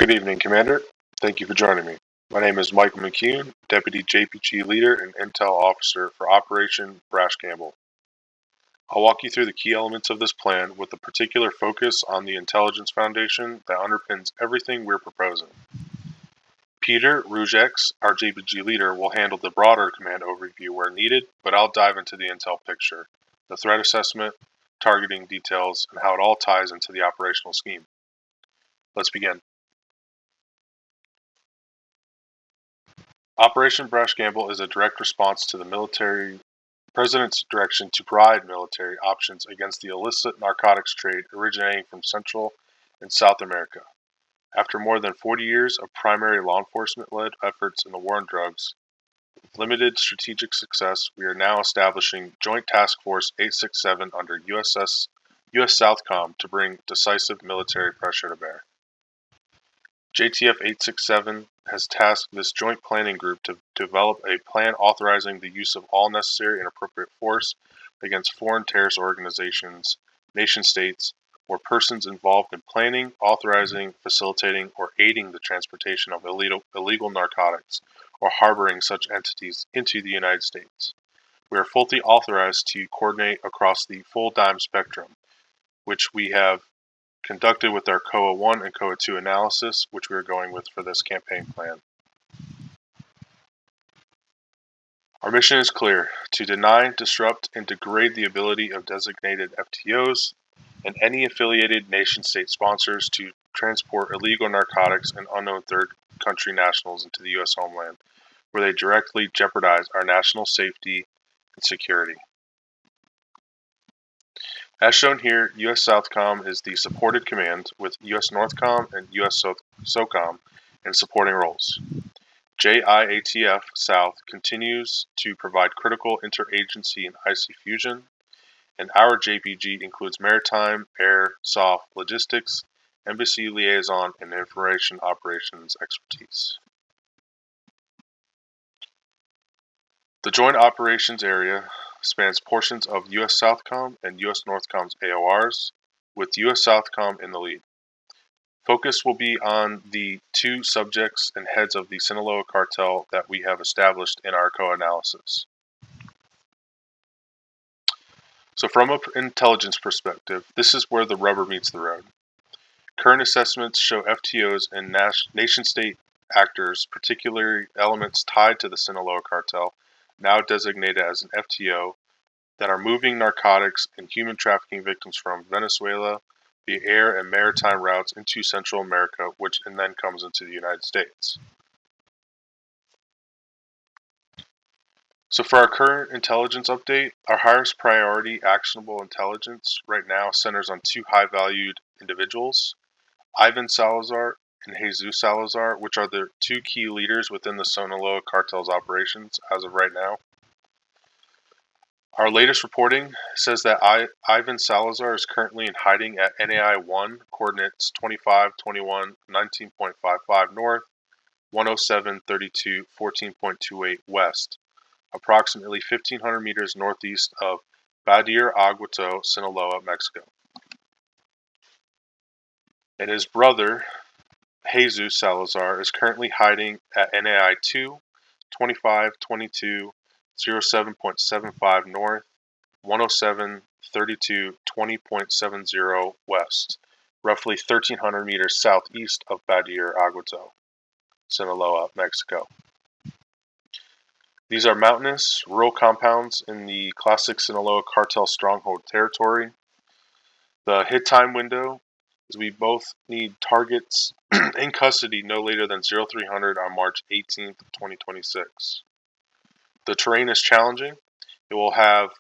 Good evening, Commander. Thank you for joining me. My name is Michael McCune, Deputy JPG Leader and Intel Officer for Operation Brash Gamble. I'll walk you through the key elements of this plan with a particular focus on the intelligence foundation that underpins everything we're proposing. Peter Rujex, our JPG Leader, will handle the broader command overview where needed, but I'll dive into the intel picture, the threat assessment, targeting details, and how it all ties into the operational scheme. Let's begin. Operation Brash Gamble is a direct response to the President's direction to provide military options against the illicit narcotics trade originating from Central and South America. After more than 40 years of primary law enforcement-led efforts in the war on drugs, with limited strategic success, we are now establishing Joint Task Force 867 under US Southcom to bring decisive military pressure to bear. JTF 867 has tasked this joint planning group to develop a plan authorizing the use of all necessary and appropriate force against foreign terrorist organizations, nation-states, or persons involved in planning, authorizing, facilitating, or aiding the transportation of illegal narcotics or harboring such entities into the United States. We are fully authorized to coordinate across the full dime spectrum, which we have conducted with our COA 1 and COA 2 analysis, which we are going with for this campaign plan. Our mission is clear: to deny, disrupt, and degrade the ability of designated FTOs and any affiliated nation-state sponsors to transport illegal narcotics and unknown third country nationals into the U.S. homeland, where they directly jeopardize our national safety and security. As shown here, US Southcom is the supported command, with US Northcom and US SOCOM in supporting roles. JIATF South continues to provide critical interagency and IC fusion, and our JPG includes maritime, air, soft, logistics, embassy liaison, and information operations expertise. The Joint Operations Area spans portions of US Southcom and US Northcom's AORs, with US Southcom in the lead. Focus will be on the two subjects and heads of the Sinaloa cartel that we have established in our co-analysis. So from an intelligence perspective, this is where the rubber meets the road. Current assessments show FTOs and nation-state actors, particularly elements tied to the Sinaloa cartel, now designated as an FTO, that are moving narcotics and human trafficking victims from Venezuela via air and maritime routes into Central America, which and then comes into the United States. So for our current intelligence update, our highest priority actionable intelligence right now centers on two high-valued individuals, Ivan Salazar and Jesus Salazar, which are the two key leaders within the Sinaloa cartel's operations as of right now. Our latest reporting says that Ivan Salazar is currently in hiding at NAI-1, coordinates 25, 21, 19.55 north, 107, 32, 14.28 west, approximately 1,500 meters northeast of Badir Aguato, Sinaloa, Mexico. And his brother, Jesus Salazar, is currently hiding at NAI-2, 25, 22, 07.75 north, 107, 32, 20.70 west, roughly 1,300 meters southeast of Badir Aguato, Sinaloa, Mexico. These are mountainous, rural compounds in the classic Sinaloa cartel stronghold territory. The hit time window is we both need targets in custody no later than 0300 on March 18th, 2026. The terrain is challenging. It will have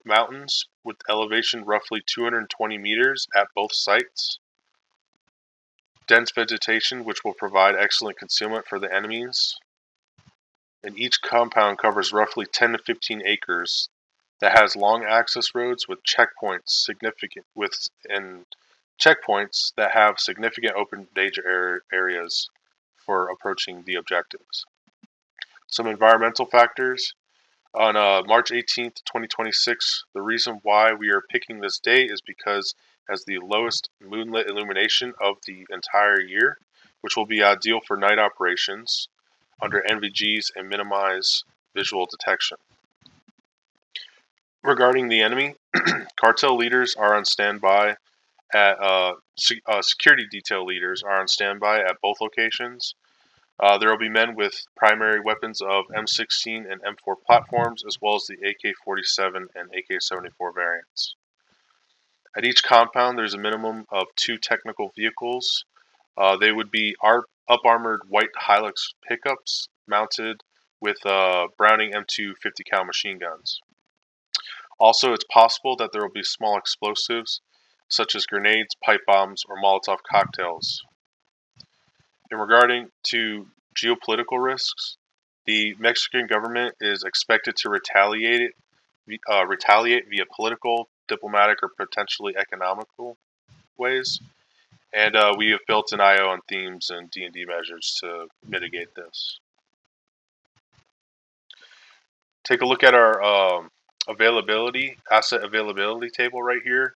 mountains with elevation roughly 220 meters at both sites, dense vegetation which will provide excellent concealment for the enemies, and each compound covers roughly 10 to 15 acres that has long access roads with checkpoints that have significant open danger areas for approaching the objectives. Some environmental factors. On March 18th, 2026, the reason why we are picking this day is because it has the lowest moonlit illumination of the entire year, which will be ideal for night operations under NVGs and minimize visual detection. Regarding the enemy, cartel leaders are on standby security detail leaders are on standby at both locations. There will be men with primary weapons of M16 and M4 platforms, as well as the AK-47 and AK-74 variants. At each compound, there's a minimum of 2 technical vehicles. They would be up-armored white Hilux pickups mounted with Browning M2 50 cal machine guns. Also, it's possible that there will be small explosives, such as grenades, pipe bombs, or Molotov cocktails. In regarding to geopolitical risks, the Mexican government is expected to retaliate via political, diplomatic, or potentially economical ways. And we have built an IO on themes and D&D measures to mitigate this. Take a look at our asset availability table right here.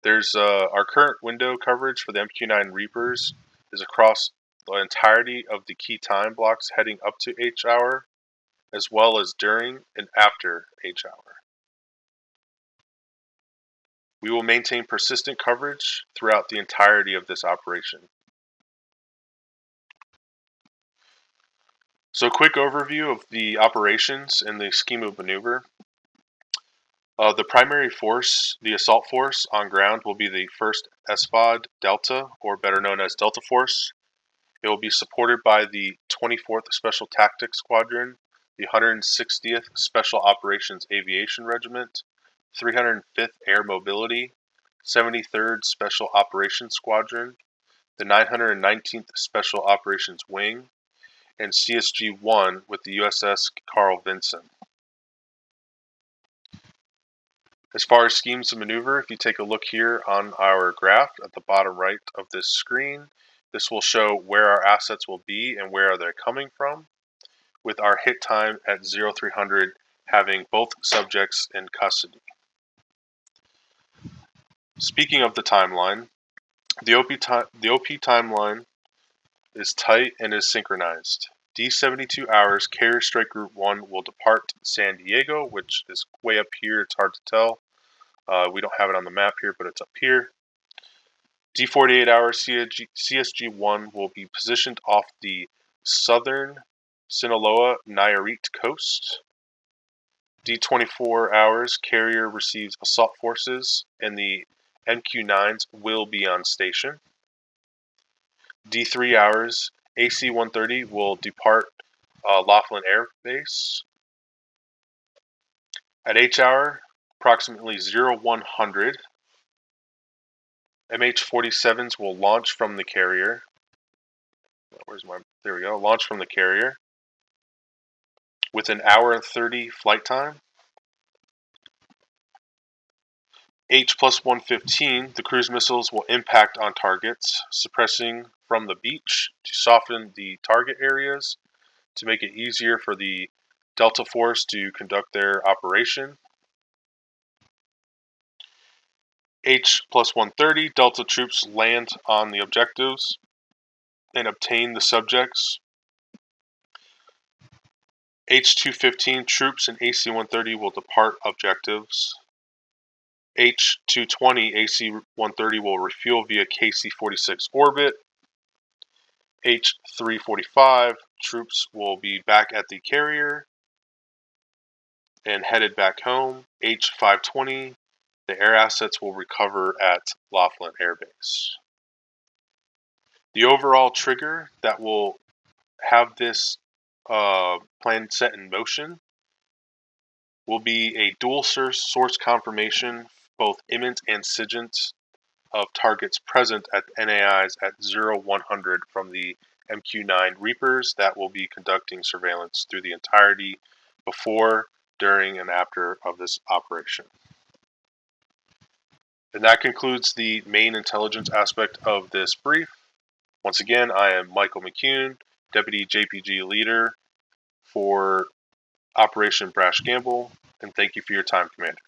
There's our current window coverage for the MQ9 Reapers is across the entirety of the key time blocks heading up to H hour, as well as during and after H hour. We will maintain persistent coverage throughout the entirety of this operation. So a quick overview of the operations and the scheme of maneuver. The primary force, the assault force on ground, will be the 1st SFOD Delta, or better known as Delta Force. It will be supported by the 24th Special Tactics Squadron, the 160th Special Operations Aviation Regiment, 305th Air Mobility, 73rd Special Operations Squadron, the 919th Special Operations Wing, and CSG-1 with the USS Carl Vinson. As far as schemes of maneuver, if you take a look here on our graph at the bottom right of this screen, this will show where our assets will be and where they're coming from, with our hit time at 0300 having both subjects in custody. Speaking of the timeline, the OP timeline is tight and is synchronized. D72 hours, Carrier Strike Group 1 will depart San Diego, which is way up here. It's hard to tell. We don't have it on the map here, but it's up here. D48 hours, CSG-1 will be positioned off the southern Sinaloa Nayarit coast. D24 hours, Carrier receives assault forces, and the MQ-9s will be on station. D3 hours, AC-130 will depart Laughlin Air Base. At H hour, approximately 0100, MH-47s will launch from the carrier. There we go, launch from the carrier with an hour and 30 flight time. H+115, the cruise missiles will impact on targets, suppressing from the beach to soften the target areas to make it easier for the Delta Force to conduct their operation. H+130, Delta troops land on the objectives and obtain the subjects. H215 troops and AC-130 will depart objectives. H220 AC-130 will refuel via KC-46 orbit. H345 troops will be back at the carrier and headed back home. H520, the air assets will recover at Laughlin Air Base. The overall trigger that will have this plan set in motion will be a dual source confirmation, both imminent and SIGINT, of targets present at NAIs at 0100 from the MQ-9 Reapers that will be conducting surveillance through the entirety before, during, and after of this operation. And that concludes the main intelligence aspect of this brief. Once again, I am Michael McCune, Deputy JPG Leader for Operation Brash Gamble, and thank you for your time, Commander.